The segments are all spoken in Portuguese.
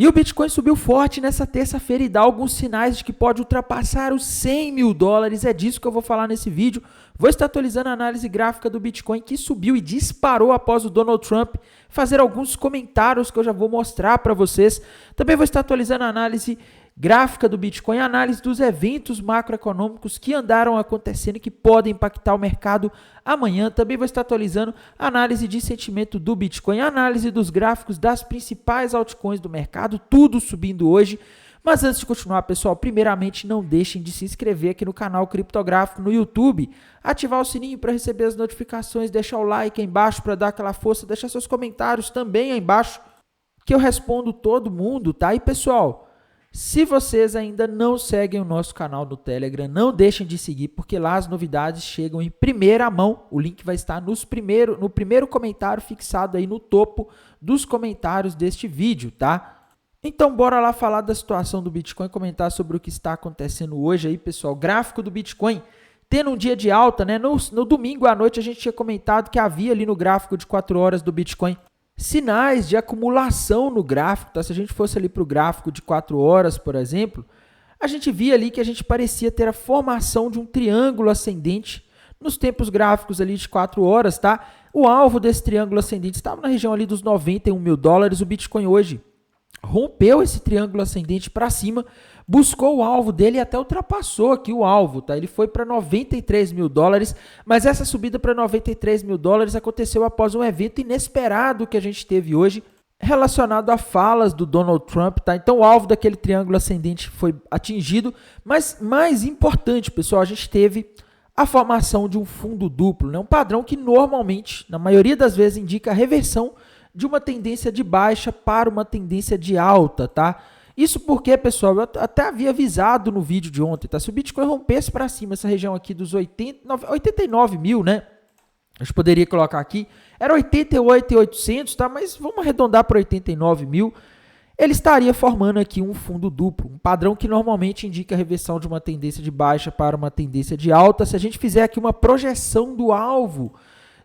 E o Bitcoin subiu forte nessa terça-feira e dá alguns sinais de que pode ultrapassar os 100 mil dólares. É disso que eu vou falar nesse vídeo. Vou estar atualizando a análise gráfica do Bitcoin, que subiu e disparou após o Donald Trump fazer alguns comentários que eu já vou mostrar para vocês. Também vou estar atualizando a análise gráfica do Bitcoin, a análise dos eventos macroeconômicos que andaram acontecendo e que podem impactar o mercado amanhã. Também vou estar atualizando a análise de sentimento do Bitcoin, a análise dos gráficos das principais altcoins do mercado, tudo subindo hoje. Mas antes de continuar, pessoal, primeiramente não deixem de se inscrever aqui no canal Criptográfico no YouTube, ativar o sininho para receber as notificações, deixar o like aí embaixo para dar aquela força, deixar seus comentários também aí embaixo, que eu respondo todo mundo, tá? E pessoal, se vocês ainda não seguem o nosso canal no Telegram, não deixem de seguir, porque lá as novidades chegam em primeira mão. O link vai estar no primeiro comentário fixado aí no topo dos comentários deste vídeo, tá? Então, bora lá falar da situação do Bitcoin, comentar sobre o que está acontecendo hoje aí, pessoal. Gráfico do Bitcoin, tendo um dia de alta, né? No domingo à noite a gente tinha comentado que havia ali no gráfico de 4 horas do Bitcoin sinais de acumulação no gráfico, tá? Se a gente fosse ali para o gráfico de 4 horas, por exemplo, a gente via ali que a gente parecia ter a formação de um triângulo ascendente nos tempos gráficos ali de 4 horas, tá? O alvo desse triângulo ascendente estava na região ali dos 91 mil dólares, o Bitcoin hoje rompeu esse triângulo ascendente para cima, buscou o alvo dele e até ultrapassou aqui o alvo, tá? Ele foi para 93 mil dólares, mas essa subida para 93 mil dólares aconteceu após um evento inesperado que a gente teve hoje, relacionado a falas do Donald Trump, tá? Então o alvo daquele triângulo ascendente foi atingido, mas mais importante, pessoal, a gente teve a formação de um fundo duplo, né? Um padrão que normalmente, na maioria das vezes, indica a reversão de uma tendência de baixa para uma tendência de alta, tá? Isso porque, pessoal, eu até havia avisado no vídeo de ontem, tá? Se o Bitcoin rompesse para cima essa região aqui dos 89 mil, né? A gente poderia colocar aqui, era 88.800, tá? Mas vamos arredondar para 89 mil. Ele estaria formando aqui um fundo duplo, um padrão que normalmente indica a reversão de uma tendência de baixa para uma tendência de alta. Se a gente fizer aqui uma projeção do alvo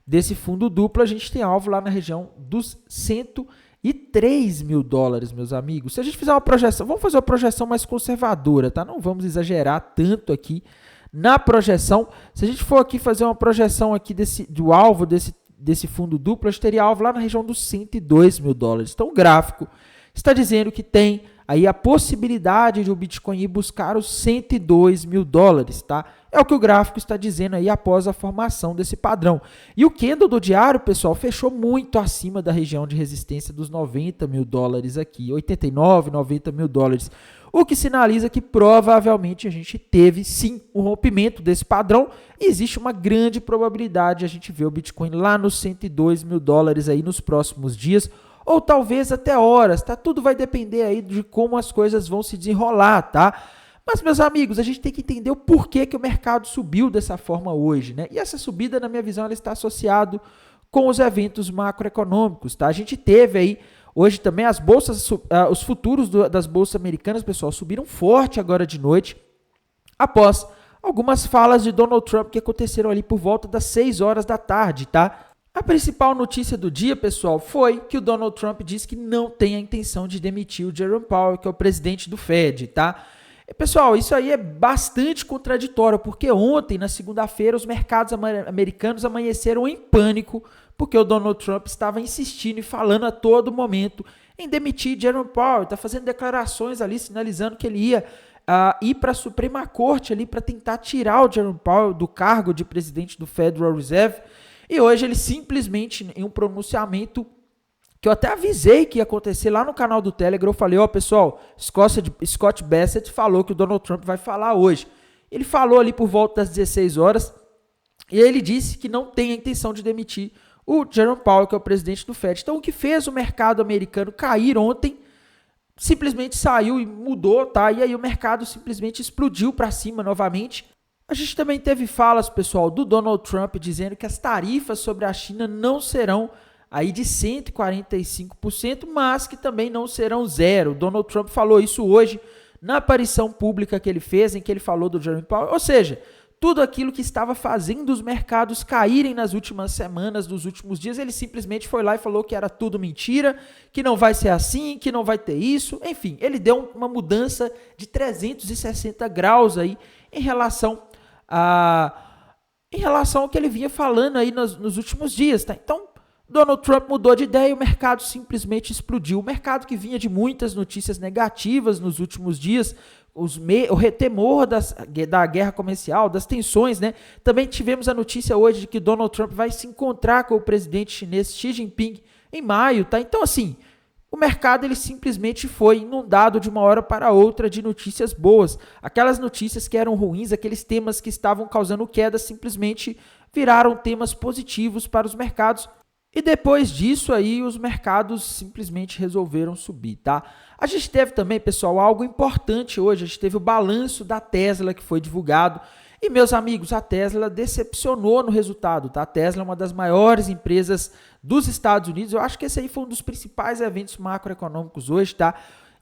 desse fundo duplo, a gente tem alvo lá na região dos 103 mil dólares, meus amigos. Se a gente fizer uma projeção, vamos fazer uma projeção mais conservadora, tá? Não vamos exagerar tanto aqui na projeção. Se a gente for aqui fazer uma projeção aqui do alvo desse fundo duplo, a gente teria alvo lá na região dos 102 mil dólares. Então, o gráfico está dizendo que tem aí a possibilidade de o Bitcoin ir buscar os 102 mil dólares, tá? É o que o gráfico está dizendo aí após a formação desse padrão. E o candle do diário, pessoal, fechou muito acima da região de resistência dos 90 mil dólares aqui, 89, 90 mil dólares. O que sinaliza que provavelmente a gente teve sim um rompimento desse padrão e existe uma grande probabilidade de a gente ver o Bitcoin lá nos 102 mil dólares aí nos próximos dias, ou talvez até horas, tá? Tudo vai depender aí de como as coisas vão se desenrolar, tá? Mas, meus amigos, a gente tem que entender o porquê que o mercado subiu dessa forma hoje, né? E essa subida, na minha visão, ela está associada com os macroeconômicos, tá? A gente teve aí, hoje também, as bolsas, os futuros das bolsas americanas, pessoal, subiram forte agora de noite, após algumas falas de Donald Trump que aconteceram ali por volta das 6 horas da tarde, tá? A principal notícia do dia, pessoal, foi que o Donald Trump disse que não tem a intenção de demitir o Jerome Powell, que é o presidente do Fed, tá? E, pessoal, isso aí é bastante contraditório, porque ontem, na segunda-feira, os mercados americanos amanheceram em pânico, porque o Donald Trump estava insistindo e falando a todo momento em demitir Jerome Powell, está fazendo declarações ali, sinalizando que ele ia ir para a Suprema Corte ali para tentar tirar o Jerome Powell do cargo de presidente do Federal Reserve. E hoje ele simplesmente, em um pronunciamento que eu até avisei que ia acontecer lá no canal do Telegram, eu falei, pessoal, Scott Bassett falou que o Donald Trump vai falar hoje. Ele falou ali por volta das 16 horas e ele disse que não tem a intenção de demitir o Jerome Powell, que é o presidente do Fed. Então, o que fez o mercado americano cair ontem, simplesmente saiu e mudou, tá? E aí o mercado simplesmente explodiu para cima novamente. A gente também teve falas, pessoal, do Donald Trump dizendo que as tarifas sobre a China não serão aí de 145%, mas que também não serão zero. O Donald Trump falou isso hoje na aparição pública que ele fez, em que ele falou do Jerome Powell. Ou seja, tudo aquilo que estava fazendo os mercados caírem nas últimas semanas, nos últimos dias, ele simplesmente foi lá e falou que era tudo mentira, que não vai ser assim, que não vai ter isso. Enfim, ele deu uma mudança de 360 graus aí em relação ao que ele vinha falando aí nos últimos dias, tá? Então, Donald Trump mudou de ideia e o mercado simplesmente explodiu. O mercado que vinha de muitas notícias negativas nos últimos dias, o retemor da guerra comercial, das tensões, né? Também tivemos a notícia hoje de que Donald Trump vai se encontrar com o presidente chinês Xi Jinping em maio, tá? Então, assim, o mercado ele simplesmente foi inundado de uma hora para outra de notícias boas. Aquelas notícias que eram ruins, aqueles temas que estavam causando queda, simplesmente viraram temas positivos para os mercados. E depois disso aí, os mercados simplesmente resolveram subir, tá? A gente teve também, pessoal, algo importante hoje. A gente teve o balanço da Tesla que foi divulgado. E, meus amigos, a Tesla decepcionou no resultado, tá? A Tesla é uma das maiores empresas dos Estados Unidos. Eu acho que esse aí foi um dos principais eventos macroeconômicos hoje, tá?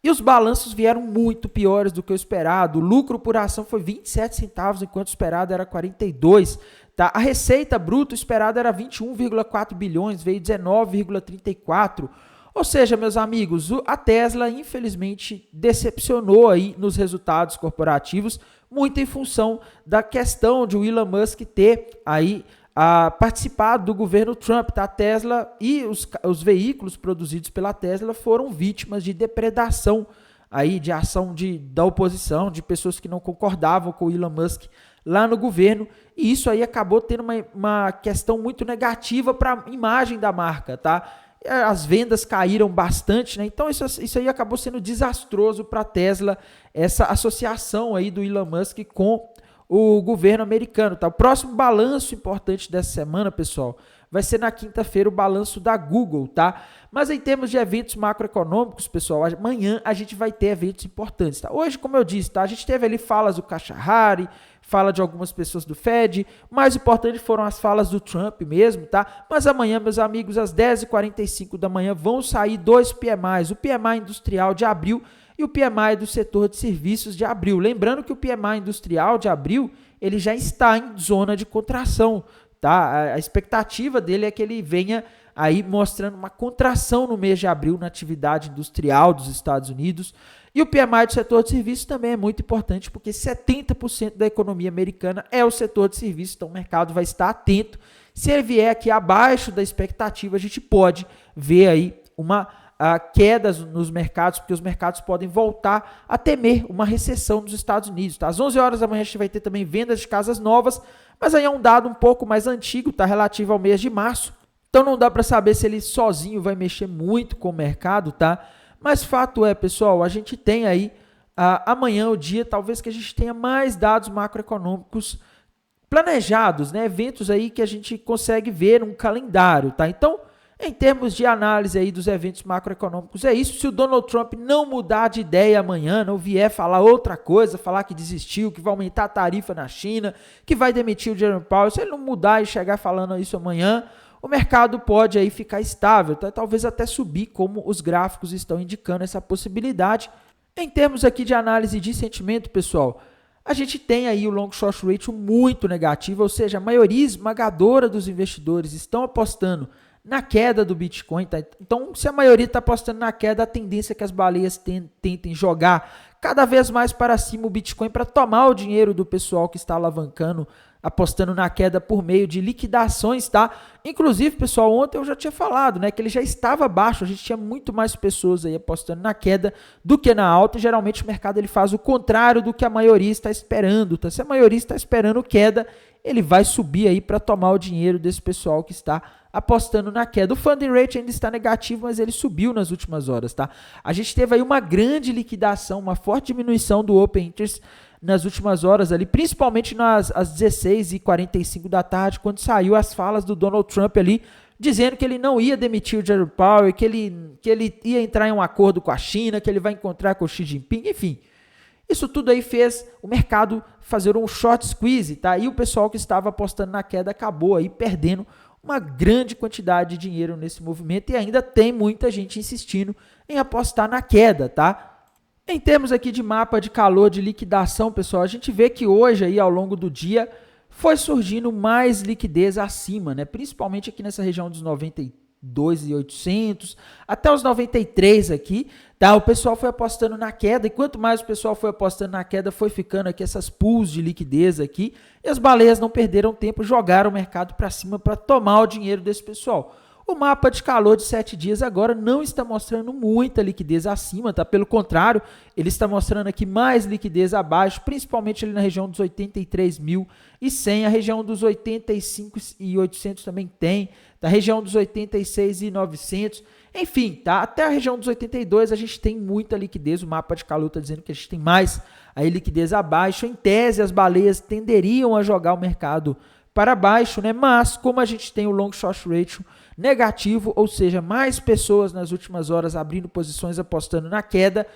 E os balanços vieram muito piores do que o esperado. O lucro por ação foi 27 centavos, enquanto o esperado era 42. Tá? A receita bruta esperada era 21,4 bilhões, veio 19,34. Ou seja, meus amigos, a Tesla infelizmente decepcionou aí nos resultados corporativos, muito em função da questão de o Elon Musk ter aí participado do governo Trump. Tá? A Tesla e os veículos produzidos pela Tesla foram vítimas de depredação, aí, de ação da oposição, de pessoas que não concordavam com o Elon Musk lá no governo, e isso aí acabou tendo uma questão muito negativa para a imagem da marca, tá? As vendas caíram bastante, né? Então isso aí acabou sendo desastroso para a Tesla, essa associação aí do Elon Musk com o governo americano, tá? O próximo balanço importante dessa semana, pessoal, vai ser na quinta-feira o balanço da Google, tá? Mas em termos de eventos macroeconômicos, pessoal, amanhã a gente vai ter eventos importantes, tá? Hoje, como eu disse, tá? A gente teve ali falas do Khashoggi, fala de algumas pessoas do Fed, o mais importante foram as falas do Trump mesmo, tá? Mas amanhã, meus amigos, às 10h45 da manhã, vão sair dois PMIs, o PMI industrial de abril e o PMI do setor de serviços de abril. Lembrando que o PMI industrial de abril, ele já está em zona de contração, tá? A expectativa dele é que ele venha aí mostrando uma contração no mês de abril na atividade industrial dos Estados Unidos. E o PMI do setor de serviços também é muito importante, porque 70% da economia americana é o setor de serviços, então o mercado vai estar atento. Se ele vier aqui abaixo da expectativa, a gente pode ver aí uma queda nos mercados, porque os mercados podem voltar a temer uma recessão nos Estados Unidos. Tá? Às 11 horas da manhã a gente vai ter também vendas de casas novas, mas aí é um dado um pouco mais antigo, tá? Relativo ao mês de março. Então não dá para saber se ele sozinho vai mexer muito com o mercado, tá? Mas fato é, pessoal, a gente tem aí amanhã o dia, talvez que a gente tenha mais dados macroeconômicos planejados, né? Eventos aí que a gente consegue ver num calendário, tá? Então, em termos de análise aí dos eventos macroeconômicos, é isso. Se o Donald Trump não mudar de ideia amanhã, não vier falar outra coisa, falar que desistiu, que vai aumentar a tarifa na China, que vai demitir o Jerome Powell, se ele não mudar e chegar falando isso amanhã, o mercado pode aí ficar estável, tá? Talvez até subir, como os gráficos estão indicando essa possibilidade. Em termos aqui de análise de sentimento, pessoal, a gente tem aí o long short ratio muito negativo, ou seja, a maioria esmagadora dos investidores estão apostando na queda do Bitcoin, tá? Então, se a maioria está apostando na queda, a tendência é que as baleias tentem jogar cada vez mais para cima o Bitcoin para tomar o dinheiro do pessoal que está alavancando, apostando na queda por meio de liquidações, tá? Inclusive, pessoal, ontem eu já tinha falado, né, que ele já estava baixo, a gente tinha muito mais pessoas aí apostando na queda do que na alta, e geralmente o mercado ele faz o contrário do que a maioria está esperando, tá? Se a maioria está esperando queda, ele vai subir aí para tomar o dinheiro desse pessoal que está apostando na queda. O funding rate ainda está negativo, mas ele subiu nas últimas horas, tá? A gente teve aí uma grande liquidação, uma forte diminuição do open interest nas últimas horas ali, principalmente às 16h45 da tarde, quando saiu as falas do Donald Trump ali, dizendo que ele não ia demitir o Jerome Powell, que ele ia entrar em um acordo com a China, que ele vai encontrar com o Xi Jinping, enfim. Isso tudo aí fez o mercado fazer um short squeeze, tá? E o pessoal que estava apostando na queda acabou aí perdendo uma grande quantidade de dinheiro nesse movimento, e ainda tem muita gente insistindo em apostar na queda, tá? Em termos aqui de mapa de calor de liquidação, pessoal, a gente vê que hoje aí ao longo do dia foi surgindo mais liquidez acima, né? Principalmente aqui nessa região dos 92.800 até os 93 aqui, tá? O pessoal foi apostando na queda, e quanto mais o pessoal foi apostando na queda, foi ficando aqui essas pools de liquidez aqui, e as baleias não perderam tempo, jogaram o mercado para cima para tomar o dinheiro desse pessoal. O mapa de calor de 7 dias agora não está mostrando muita liquidez acima, tá? Pelo contrário, ele está mostrando aqui mais liquidez abaixo, principalmente ali na região dos 83.100, a região dos 85.800 também tem, da região dos 86.900, enfim, tá? Até a região dos 82 a gente tem muita liquidez, o mapa de calor está dizendo que a gente tem mais aí liquidez abaixo. Em tese, as baleias tenderiam a jogar o mercado para baixo, né? Mas como a gente tem o long short ratio negativo, ou seja, mais pessoas nas últimas horas abrindo posições apostando na queda,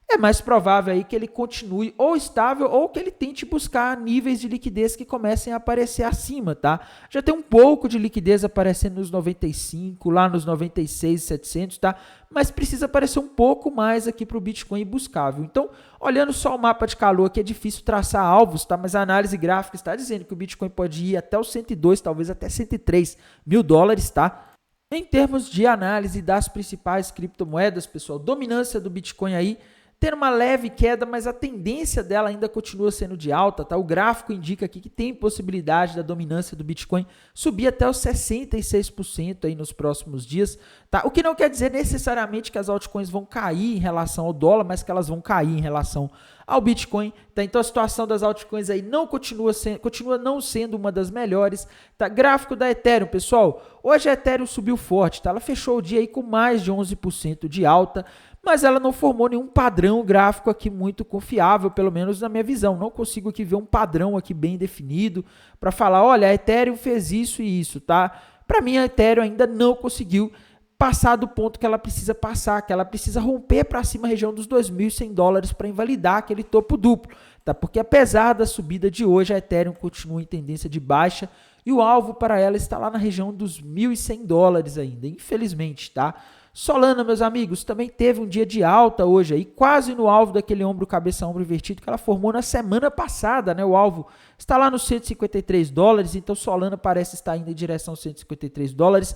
é mais provável aí que ele continue ou estável ou que ele tente buscar níveis de liquidez que comecem a aparecer acima, tá? Já tem um pouco de liquidez aparecendo nos 95, lá nos 96.700, tá? Mas precisa aparecer um pouco mais aqui para o Bitcoin buscável. Então, olhando só o mapa de calor aqui, é difícil traçar alvos, tá? Mas a análise gráfica está dizendo que o Bitcoin pode ir até os 102, talvez até 103 mil dólares, tá? Em termos de análise das principais criptomoedas, pessoal, dominância do Bitcoin aí, tendo uma leve queda, mas a tendência dela ainda continua sendo de alta, tá? O gráfico indica aqui que tem possibilidade da dominância do Bitcoin subir até os 66% aí nos próximos dias, tá? O que não quer dizer necessariamente que as altcoins vão cair em relação ao dólar, mas que elas vão cair em relação ao Bitcoin, tá? Então a situação das altcoins aí não continua não sendo uma das melhores, tá? Gráfico da Ethereum, pessoal, hoje a Ethereum subiu forte, tá? Ela fechou o dia aí com mais de 11% de alta, mas ela não formou nenhum padrão gráfico aqui muito confiável, pelo menos na minha visão. Não consigo aqui ver um padrão aqui bem definido para falar, olha, a Ethereum fez isso e isso, tá? Para mim, a Ethereum ainda não conseguiu passar do ponto que ela precisa passar, que ela precisa romper para cima a região dos 2.100 dólares para invalidar aquele topo duplo, tá? Porque apesar da subida de hoje, a Ethereum continua em tendência de baixa e o alvo para ela está lá na região dos 1.100 dólares ainda, infelizmente, tá? Solana, meus amigos, também teve um dia de alta hoje, aí, quase no alvo daquele ombro, cabeça, ombro invertido que ela formou na semana passada, né? O alvo está lá nos 153 dólares, então Solana parece estar indo em direção aos 153 dólares.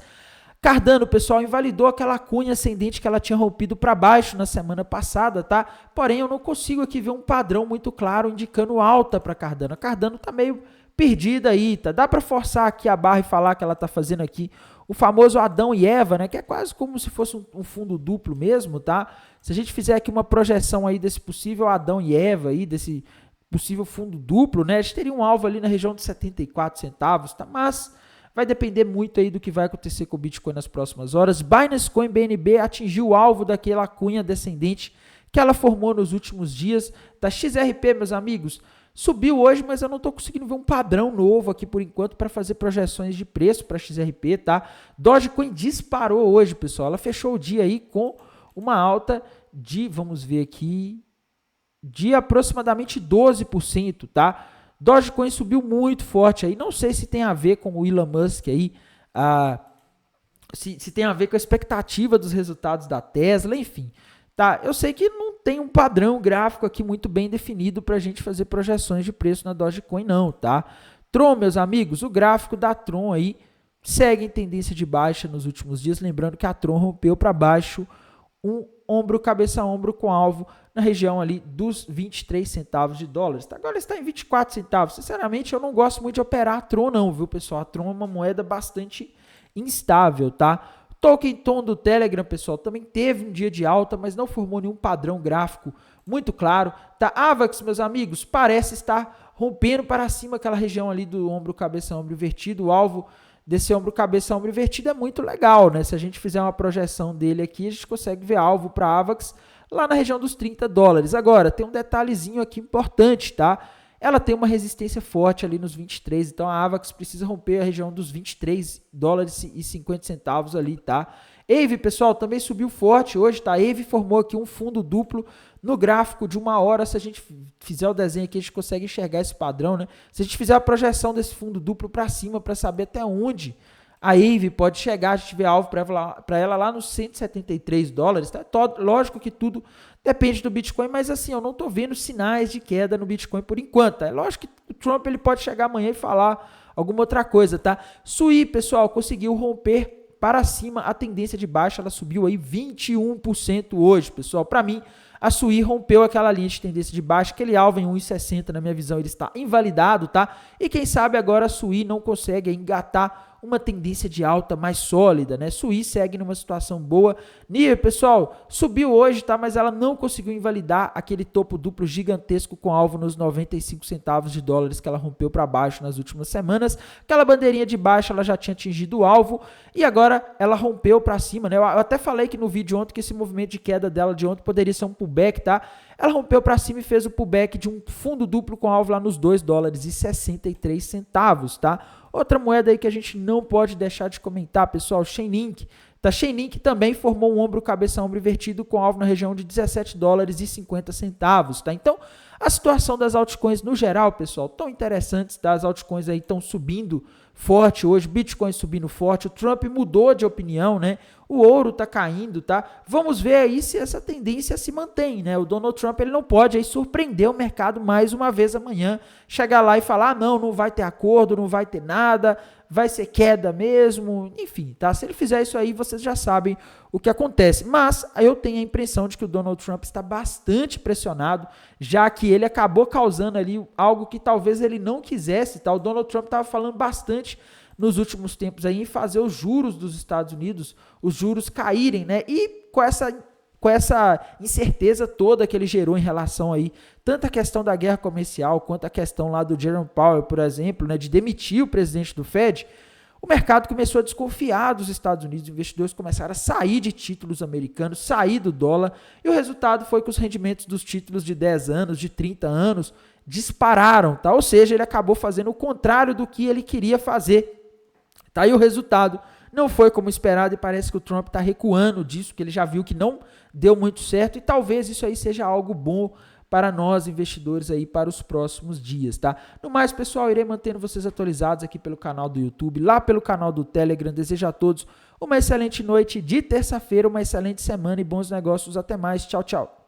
Cardano, pessoal, invalidou aquela cunha ascendente que ela tinha rompido para baixo na semana passada, tá? Porém, eu não consigo aqui ver um padrão muito claro indicando alta para Cardano. A Cardano tá meio perdida aí, tá? Dá para forçar aqui a barra e falar que ela tá fazendo aqui o famoso Adão e Eva, né? Que é quase como se fosse um fundo duplo mesmo, tá? Se a gente fizer aqui uma projeção aí desse possível Adão e Eva aí, desse possível fundo duplo, né? A gente teria um alvo ali na região de 74 centavos, tá? Mas vai depender muito aí do que vai acontecer com o Bitcoin nas próximas horas. Binance Coin BNB atingiu o alvo daquela cunha descendente que ela formou nos últimos dias. Tá? XRP, meus amigos, subiu hoje, mas eu não estou conseguindo ver um padrão novo aqui por enquanto para fazer projeções de preço para XRP, tá? Dogecoin disparou hoje, pessoal. Ela fechou o dia aí com uma alta de, vamos ver aqui, de aproximadamente 12%, tá? Dogecoin subiu muito forte aí. Não sei se tem a ver com o Elon Musk aí, se tem a ver com a expectativa dos resultados da Tesla, enfim. Tá, eu sei que não tem um padrão gráfico aqui muito bem definido para a gente fazer projeções de preço na Dogecoin não, tá? Tron, meus amigos, o gráfico da Tron aí segue em tendência de baixa nos últimos dias, lembrando que a Tron rompeu para baixo um ombro, cabeça a ombro com alvo na região ali dos 23 centavos de dólares. Tá? Agora está em 24 centavos. Sinceramente, eu não gosto muito de operar a Tron não, viu, pessoal? A Tron é uma moeda bastante instável, tá? Token Tom do Telegram, pessoal, também teve um dia de alta, mas não formou nenhum padrão gráfico muito claro. Tá? Avax, meus amigos, parece estar rompendo para cima aquela região ali do ombro, cabeça, ombro invertido. O alvo desse ombro, cabeça, ombro invertido é muito legal, né? Se a gente fizer uma projeção dele aqui, a gente consegue ver alvo para Avax lá na região dos 30 dólares. Agora, tem um detalhezinho aqui importante, tá? Ela tem uma resistência forte ali nos 23, então a Avax precisa romper a região dos 23 dólares e 50 centavos ali, tá? Aave, pessoal, também subiu forte hoje, tá? Aave formou aqui um fundo duplo no gráfico de uma hora. Se a gente fizer o desenho aqui, a gente consegue enxergar esse padrão, né? Se a gente fizer a projeção desse fundo duplo para cima, para saber até onde a Aave pode chegar, a gente vê alvo para ela lá nos 173 dólares, tá? Lógico que tudo Depende do Bitcoin, mas assim, eu não estou vendo sinais de queda no Bitcoin por enquanto. É lógico que o Trump ele pode chegar amanhã e falar alguma outra coisa, tá? Sui, pessoal, conseguiu romper para cima a tendência de baixa, ela subiu aí 21% hoje, pessoal. Para mim, a Sui rompeu aquela linha de tendência de baixa, aquele alvo em 1,60, na minha visão, ele está invalidado, tá? E quem sabe agora a Sui não consegue engatar uma tendência de alta mais sólida, né? Sui segue numa situação boa. NIR, pessoal, subiu hoje, tá? Mas ela não conseguiu invalidar aquele topo duplo gigantesco com alvo nos 95 centavos de dólares que ela rompeu para baixo nas últimas semanas. Aquela bandeirinha de baixo, ela já tinha atingido o alvo e agora ela rompeu para cima, né? Eu até falei que no vídeo ontem que esse movimento de queda dela de ontem poderia ser um pullback, tá? Ela rompeu para cima e fez o pullback de um fundo duplo com alvo lá nos 2 dólares e 63 centavos, tá? Outra moeda aí que a gente não pode deixar de comentar, pessoal, Chainlink. Tá, Chainlink também formou um ombro cabeça-ombro invertido com alvo na região de 17 dólares e 50 centavos, tá? Então, a situação das altcoins no geral, pessoal, tão interessantes, tá? As altcoins aí estão subindo forte hoje, Bitcoin subindo forte, o Trump mudou de opinião, né? O ouro tá caindo, tá? Vamos ver aí se essa tendência se mantém, né? O Donald Trump, ele não pode aí surpreender o mercado mais uma vez amanhã, chegar lá e falar, ah, não vai ter acordo, não vai ter nada, vai ser queda mesmo, enfim, tá? Se ele fizer isso aí, vocês já sabem o que acontece. Mas eu tenho a impressão de que o Donald Trump está bastante pressionado, já que ele acabou causando ali algo que talvez ele não quisesse, tá? O Donald Trump estava falando bastante nos últimos tempos aí em fazer os juros dos Estados Unidos, os juros caírem, né? E com essa incerteza toda que ele gerou em relação aí, tanto a questão da guerra comercial, quanto a questão lá do Jerome Powell, por exemplo, né, de demitir o presidente do Fed, o mercado começou a desconfiar dos Estados Unidos, os investidores começaram a sair de títulos americanos, sair do dólar, e o resultado foi que os rendimentos dos títulos de 10 anos, de 30 anos, dispararam, tá? Ou seja, ele acabou fazendo o contrário do que ele queria fazer. Tá aí o resultado. Não foi como esperado e parece que o Trump está recuando disso, que ele já viu que não deu muito certo e talvez isso aí seja algo bom para nós investidores aí para os próximos dias, tá? No mais, pessoal, irei mantendo vocês atualizados aqui pelo canal do YouTube, lá pelo canal do Telegram. Desejo a todos uma excelente noite de terça-feira, uma excelente semana e bons negócios. Até mais. Tchau, tchau.